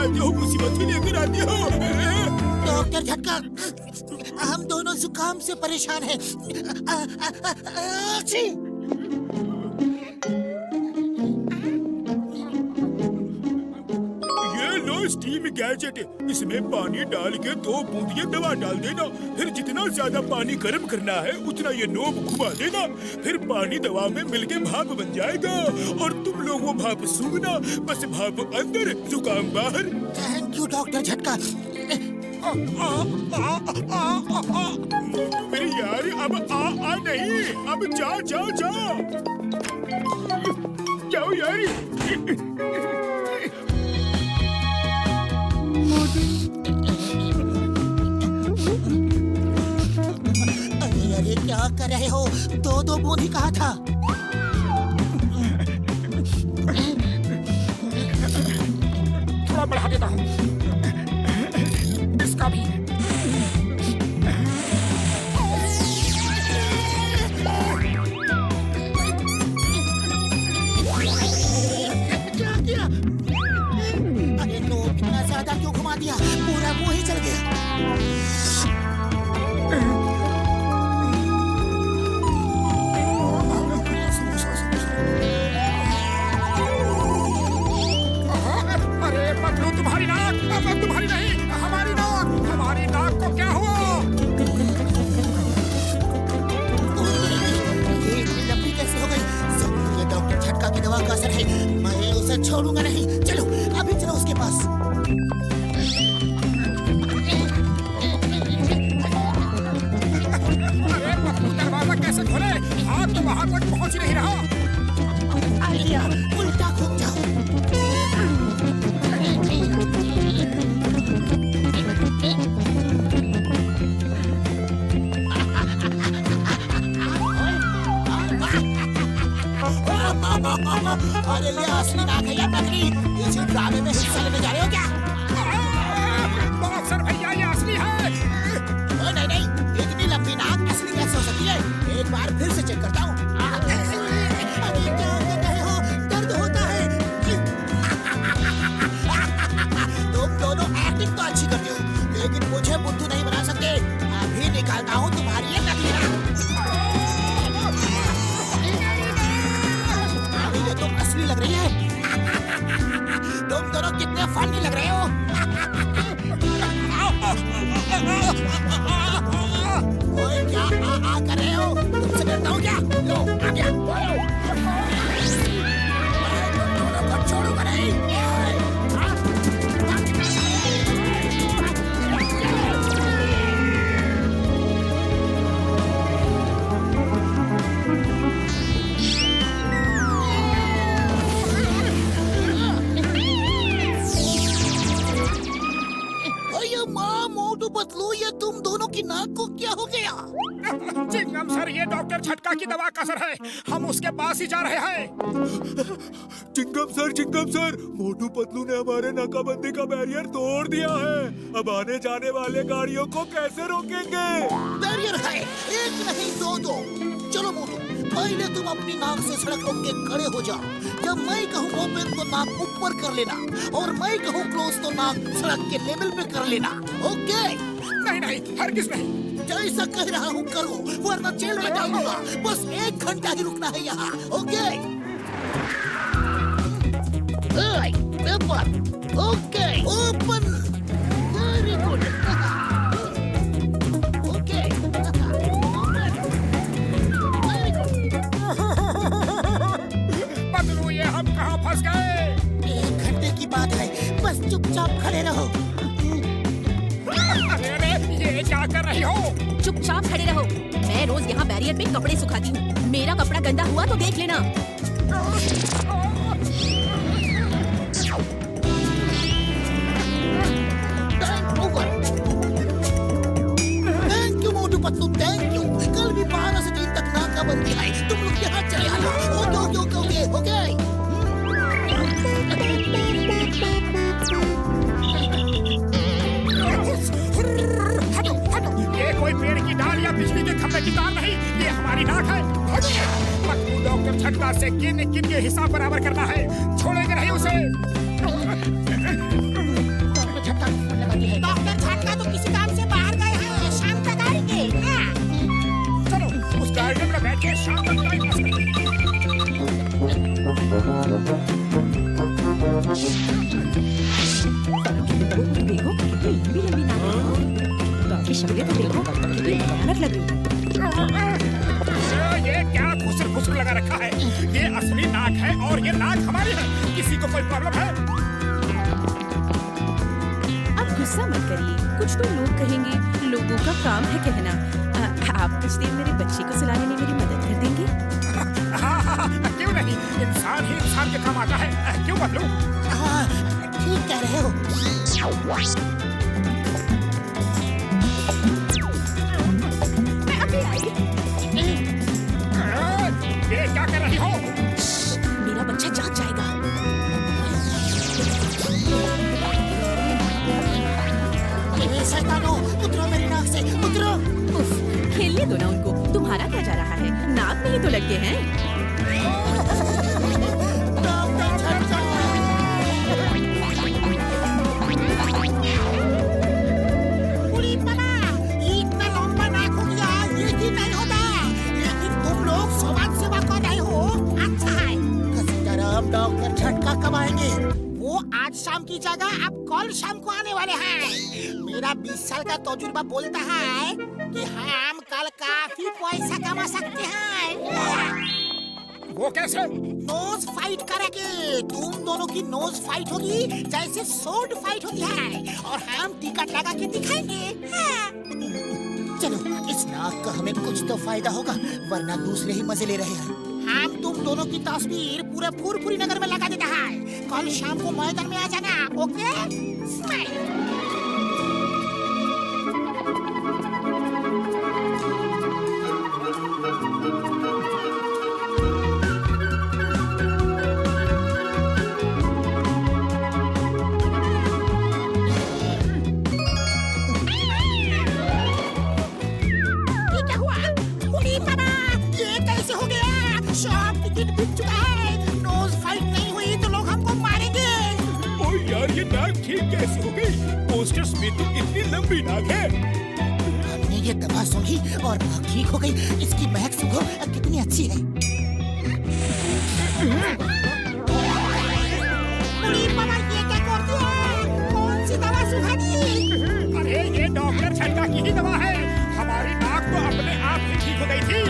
आते हो मुसीबत ही लेकर आते हो। डॉक्टर झटका, हम दोनों जुकाम से परेशान हैं। छी! स्टीम गैजेट, इसमें पानी डाल के 2 बूंदियां दवा डाल देना, फिर जितना ज्यादा पानी गर्म करना है उतना ये नोब घुमा देना, फिर पानी दवा में मिलके भाप बन जाएगा और तुम लोग वो भाप सूंघना, बस भाप अंदर जुकाम बाहर। थैंक यू डॉक्टर झटका। मेरी यार अब आ नहीं, अब जा जा जा जाओ यार। अरे क्या कर रहे हो? 2 बूंद ही कहा था। थोड़ा बढ़ा देता हूँ, इसका भी। क्या किया? अरे नो, इतना ज्यादा क्यों घुमा दिया? पूरा मुंह ही चल गया। तुम्हारी नाक, तुम्हारी नहीं, हमारी नाक, हमारी नाक को क्या हुआ? ये इतनी लंबी कैसे हो गई? जरूर ये डॉक्टर झटका की दवा का असर है। मैं उसे छोड़ूंगा नहीं। चलो अभी चलो उसके पास। अरे दरवाजा कैसे खोले? हाथ तो वहां तक पहुंच नहीं रहा। आलिया, उल्टा घूम जाओ। अरे ये असली नाक है या नकली? इसी ड्रामे में हिस्सा लेने जा रहे हो क्या? बॉक्सर भैया ये असली है। नहीं नहीं, इतनी लंबी नाक असली कैसे हो सकती है? एक बार फिर से चेक करता हूँ। अरे क्या कर रहे हो? दर्द होता है। तुम दोनों एक्टिंग तो अच्छी करते हो, लेकिन मुझे बुद्धू नहीं बना सकते। अभी निकालता हूँ तुम्हारी ये नकली नाक। ये तो असली लग रही है। तुम दोनों कितने फनी लग रहे हो। ओए क्या आ कर रहे हो? तुमसे डरता हूँ क्या? लो आ गया। तुम दोनों को छोड़ूंगा नहीं। मोटू पतलू, ये तुम दोनों की नाक को क्या हो गया? चिंगम सर, ये डॉक्टर झटका की दवा का असर है। हम उसके पास ही जा रहे हैं। चिंगम सर, मोटू पतलू ने हमारे नाकाबंदी का बैरियर तोड़ दिया है। अब आने जाने वाले गाड़ियों को कैसे रोकेंगे? बैरियर है, एक नहीं 2। चलो मोटू, पहले तुम अपनी नाक से सड़क रोक के खड़े हो जाओ। जब मैं कहूँ ओपन तो नाक ऊपर कर लेना, और मैं कहूँ क्लोज तो नाक सड़क के लेवल पे कर लेना। ओके? नहीं नहीं, हरगिज नहीं। जैसा कह रहा हूँ करो, वरना जेल में डाल दूंगा। बस 1 घंटा ही रुकना है यहाँ। Okay? Paper. Okay, open. Very good. Okay, Patlu, ये हम कहाँ फंस गए? 1 घंटे की बात है, बस चुपचाप खड़े रहो। अरे ये क्या कर रही हो? चुपचाप खड़े रहो। मैं रोज यहाँ बैरियर पे कपड़े सुखाती हूँ। मेरा कपड़ा गंदा हुआ तो देख लेना। Thank you Motu Patlu, thank you. कल भी 12 से 3 तक नाकाबंदी है। तुम लोग यहाँ चले आना। ओके। ये कोई पेड़ की डाल या बिजली के खंभे की तार नहीं, ये हमारी नाक है। पतलू डॉक्टर झटका से किन के हिसाब बराबर करना है। छोड़ेंगे नहीं उसे। इसकी शक्लें तो देखो, कितनी भयानक लग रही है। ये क्या खुसर लगा रखा है? ये असली नाक है और ये नाक हमारी है। किसी को कोई प्रॉब्लम है? अब गुस्सा मत करिए, कुछ तो लोग कहेंगे, लोगों का काम है कहना। आप कुछ देर मेरे बच्चे को सुलाने में मेरी मदद कर देंगे? हाँ, क्यों नहीं? इंसान ही इंसान के काम आता है। क्यों बदलूं? हाँ, ठीक कह रहे हो। मैं अभी आई। ये क्या कर रही हो? मेरा बच्चा जाग जाएगा। शैतानो, उतरो मेरी नाक से, उतरो। उफ, खेलने दो ना उनको। तुम्हारा क्या जा रहा है? नाक में ही तो लटके हैं। उड़ी पड़ा, ये इतना लंबा नाक हो गया, ये भी नहीं होता। लेकिन तुम लोग समाज सेवा कर रहे हो, अच्छा है। घसीटाराम डॉक्टर झटका कब आएंगे? वो आज शाम की जगह अब कल शाम को आने वाले हैं। मेरा 20 साल का तजुर्बा बोलता है कि हम कल काफी पैसा कमा सकते हैं। वो कैसे? नोज फाइट करेंगे। तुम दोनों की नोज फाइट होगी जैसे सोड फाइट होती है, और हम टिकट लगा के दिखाएंगे। हाँ। चलो, इस नाक का हमें कुछ तो फायदा होगा, वरना दूसरे ही मजे ले रहे हैं। हम तुम दोनों की तस्वीर पूरे फूलपुरी नगर में लगा देता है। कल शाम को मैदान में आ जाना, ओके? स्माइल। कैसे हो गई? पोस्टर्स में तो इतनी लंबी नाक है। हमने ये दवा सूंघी और नाक ठीक हो गई। इसकी महक सूंघो, कितनी अच्छी है। कौन सी दवा सूंघी? अरे ये डॉक्टर झटका की ही दवा है। हमारी नाक तो अपने आप ही ठीक हो गई थी।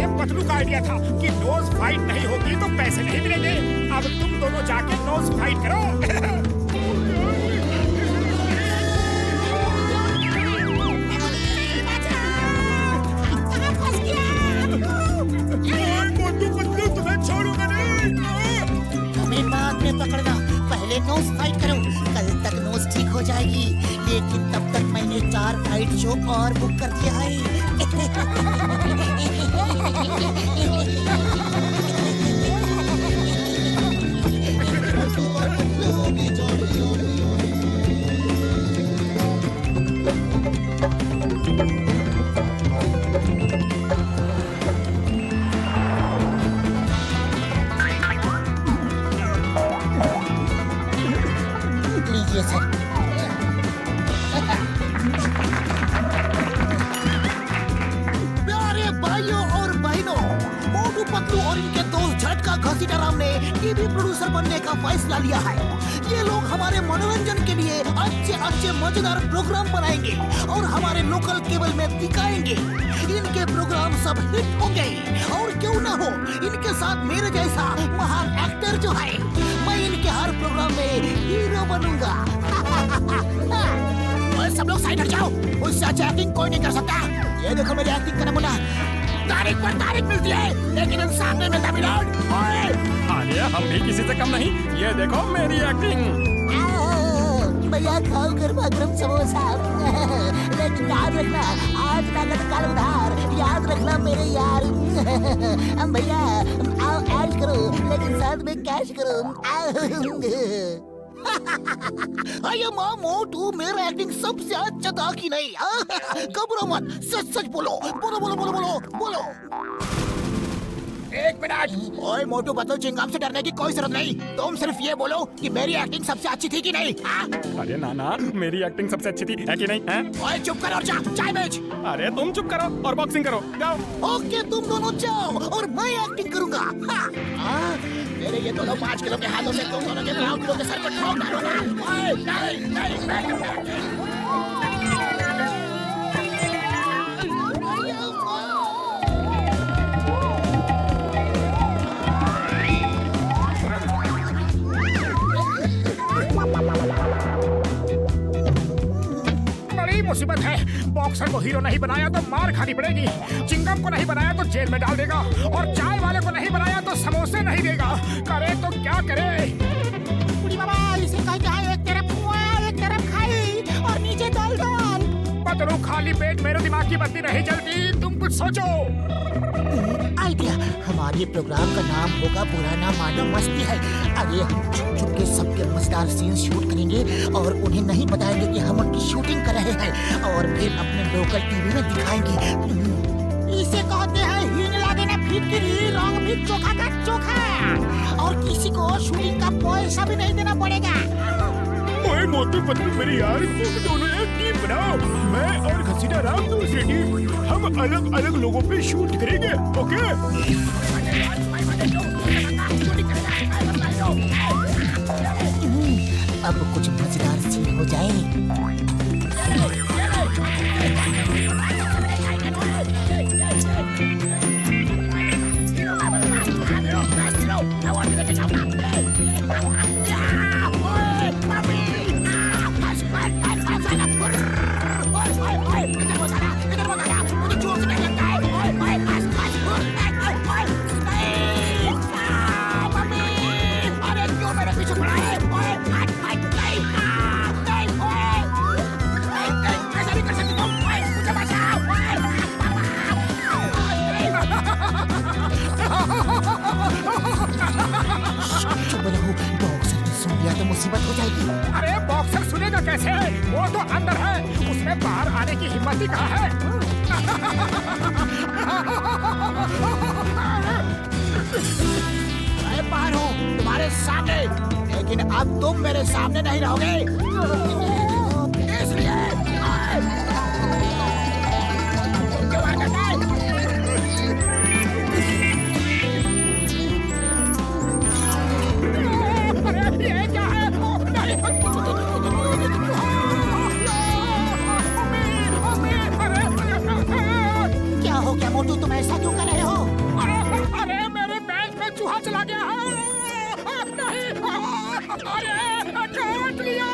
ये पतलू का आइडिया था कि नोज फाइट नहीं होगी तो पैसे नहीं मिलेंगे। अब तुम दोनों जाके नोज फाइट करो। पकड़ना, पहले नोज फाइट करो। कल तक नोज ठीक हो जाएगी, लेकिन तब तक मैंने 4 फाइट शो और बुक कर दिया है। प्यारे भाइयों और बहनों, मोटू पतलू और इनके दोस्त झटका घसीटाराम ने टीवी प्रोड्यूसर बनने का फैसला लिया है। ये लोग हमारे मनोरंजन के लिए अच्छे मजेदार प्रोग्राम बनाएंगे और हमारे लोकल केबल में दिखाएंगे। इनके प्रोग्राम सब हिट होंगे, और क्यों ना हो, इनके साथ मेरे जैसा महान एक्टर जो है, मैं इनके हर प्रोग्राम में हीरो बनूंगा। सब लोग साइड हट जाओ, मुझसे अच्छा एक्टिंग कोई नहीं कर सकता। ये देखो मेरी एक्टिंग का नमूना। तारीख पर तारीख मिलती है, लेकिन इंसान नहीं मिलता। मिलोड, अरे हम भी किसी से कम नहीं। ये देखो मेरी एक्टिंग। भैया खाओ गरमा गरम समोसा। लेकिन याद रखना, आज नगद कल उधार। याद रखना मेरे यार। भैया आओ ऐश करो, लेकिन साथ में कैश करो। अरे माँ मोटू, मेरा एक्टिंग सबसे अच्छा था कि नहीं? घबरो मत, सच बोलो। बोलो। 1 मिनट। ओए मोटू बतो, चिंगाम से डरने की कोई जरूरत नहीं। तुम सिर्फ ये बोलो कि मेरी एक्टिंग सबसे अच्छी थी कि नहीं? अरे नाना, मेरी एक्टिंग सबसे अच्छी थी है कि नहीं? है? ओए चुप करो और जा, चाय बेच। अरे तुम चुप करो और बॉक्सिंग करो, जाओ। ओके, तुम दोनों जाओ और मैं एक्टिंग करूंगा। मेरे ये दोनों 5 किलो के हाथों से तुम दोनों के 9 किलो के सर पर ठोक डालो ना। नहीं। बड़ी मुसीबत है। बॉक्सर को हीरो नहीं बनाया तो मार खानी पड़ेगी, चिंगम को नहीं बनाया तो जेल में डाल देगा, और चाय वाले को नहीं बनाया तो समोसे नहीं देगा। करे तो क्या करे? बुढ़ी बाबा इसे कह के एक तरफ कुआ एक तरफ खाई और नीचे दाल दाल। पतलू खाली पेट मेरे दिमाग की बत्ती नहीं जलती, तुम कुछ सोचो। आइडिया, हमारे प्रोग्राम का नाम होगा पुराना मानो मस्ती है। आगे हम छुप छुप के सबके मजेदार सीन शूट करेंगे और उन्हें नहीं बताएंगे कि हम उनकी शूटिंग कर रहे हैं, और फिर अपने लोकल टीवी में दिखाएंगे। इसे कहते हैं हींग लागे ना फिटकिरी, रंग भी चोखा का चोखा, और किसी को शूटिंग का पैसा भी नहीं देना पड़ेगा। ओए मोटू पतलू मेरे यार, तुम दोनों एक टीम बनाओ, मैं और घसीटा राम दूसरी टीम। हम अलग अलग लोगों पे शूट करेंगे, ओके? अब कुछ मजेदार सीन हो जाए। मुसीबत हो जाएगी। अरे बॉक्सर सुनेगा कैसे? वो तो अंदर है, उसमें बाहर आने की हिम्मत ही कहाँ है? मैं बाहर हूँ तुम्हारे सामने, लेकिन अब तुम मेरे सामने नहीं रहोगे। इसलिए क्या हो गया मोटू, तुम ऐसा क्यों कर रहे हो? अरे मेरे बेंच में चूहा चला गया है। नहीं, अरे काट लिया।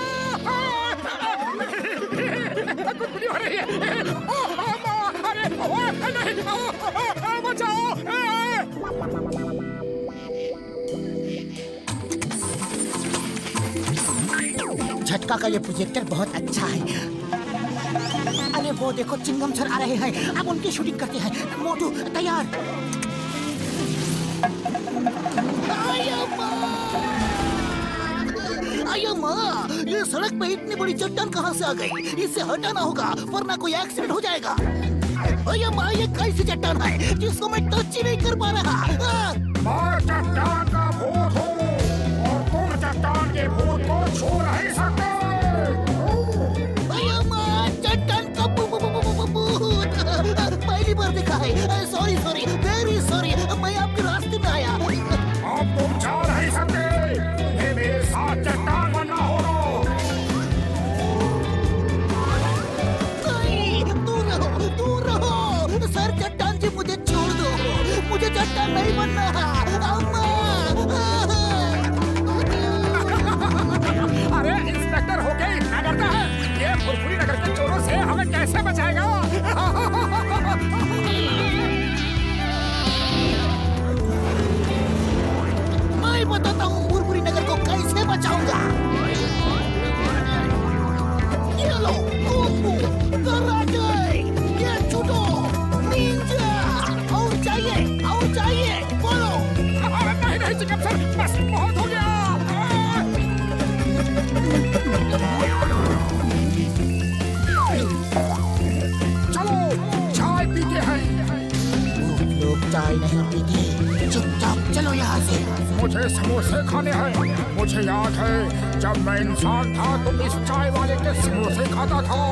कुछ हो रही है। अरे नहीं, बचाओ। झटका का ये प्रोजेक्टर बहुत अच्छा है। अरे वो देखो चिंगम सर आ रहे हैं, अब उनकी शूटिंग करते हैं। मोटू तैयार। अयो माँ, ये सड़क पे इतनी बड़ी चट्टान कहाँ से आ गई? इससे हटाना होगा वरना कोई एक्सीडेंट हो जाएगा। अयो माँ, ये कैसी चट्टान है जिसको मैं टच ही नहीं कर पा रहा? मैं चट्टान का भूत हूँ और तुम चट्टान के भूत को छू नहीं सकते। अयो माँ, चट्टान का भूत पहली बार देखा है। सॉरी सॉरी, वेरी सॉरी, मैं आपके रास्ते में आया। अब तुम जा नहीं सकते, तुम्हें मेरे साथ चट्टान बनना होगा। नहीं, दूर रहो, दूर रहो। सर चट्टान जी मुझे छोड़ दो, मुझे चट्टान नहीं बनना। अम्मा। अरे इंस्पेक्टर होके इतना डरता है, ये फुरफुरी नगर के चोरों से हमें कैसे बचाएगा? मैं बताता हूँ फुरफुरी नगर को कैसे बचाऊंगा। ये लो, कुंफू, कराटे, ये जूडो, निंजा, और चाहिए, बोलो। नहीं चिकन सर, बस बहुत हो गया। चलो चाय पीते हैं। लोग चाय नहीं पीते, चुपचाप चलो यहाँ से। मुझे समोसे खाने हैं। मुझे याद है जब मैं इंसान था तो इस चाय वाले के समोसे खाता था।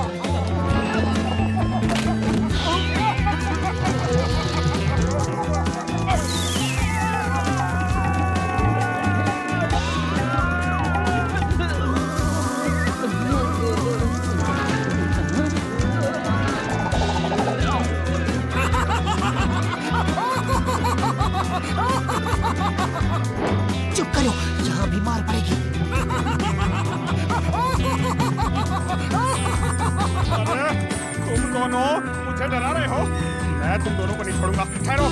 चुप करो, यहाँ बीमार पड़ेगी। दोनों मुझे डरा रहे हो। मैं तुम दोनों को नहीं छोड़ूंगा। ठहरो।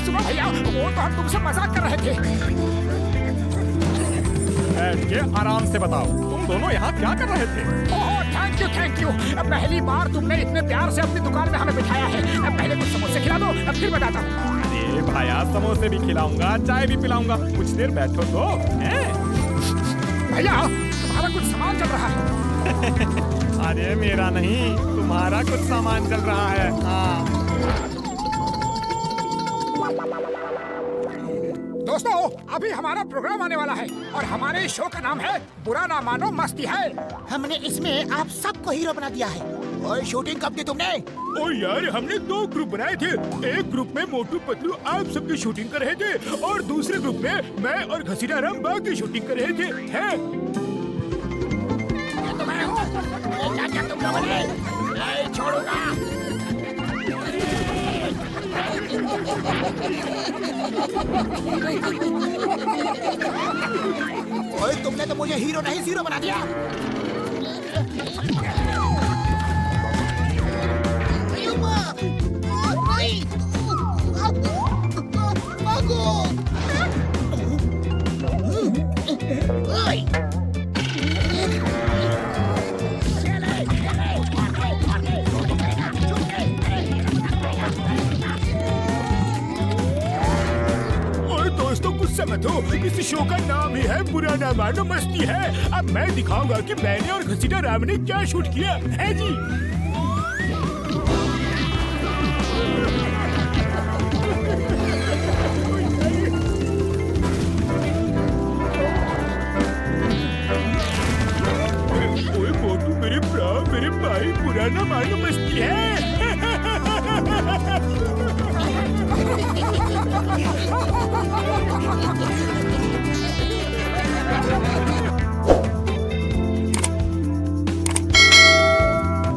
सुनो भैया, वो तो हम तुमसे मजाक कर रहे थे। बैठ के आराम से बताओ, तुम दोनों यहाँ क्या कर रहे थे? ओह, थैंक यू। पहली बार तुमने इतने प्यार से अपनी दुकान में हमें बिठाया है। पहले कुछ समोसे खिला दो, फिर बताता हूँ। अरे भैया, समोसे भी खिलाऊंगा, चाय भी पिलाऊंगा, कुछ देर बैठो तो। भैया, तुम्हारा कुछ सामान चल रहा है। अरे मेरा नहीं, तुम्हारा कुछ सामान चल रहा है। हाँ। दोस्तों, अभी हमारा प्रोग्राम आने वाला है और हमारे शो का नाम है बुरा ना मानो मस्ती है। हमने इसमें आप सबको हीरो बना दिया है। और शूटिंग कब की तुमने? और यार, हमने 2 ग्रुप बनाए थे। एक ग्रुप में मोटू पतलू आप सबकी शूटिंग कर रहे थे और दूसरे ग्रुप में मैं और घसीटा राम बाकी शूटिंग कर रहे थे। हैं? तो मैं हूँ। क्या तुम लोगों ने? नहीं छोड़ूंगा। ओए, तुमने तो मुझे हीरो नहीं जीरो बना दिया। दोस्तों, गुस्सा मत हो। इस शो का नाम ही है बुरा ना मानो मस्ती है। अब मैं दिखाऊंगा कि मैंने और घसीटा राम ने क्या शूट किया है जी। ओए मोटू, मेरे भरा, मेरे भाई, बुरा ना मानो मस्ती है।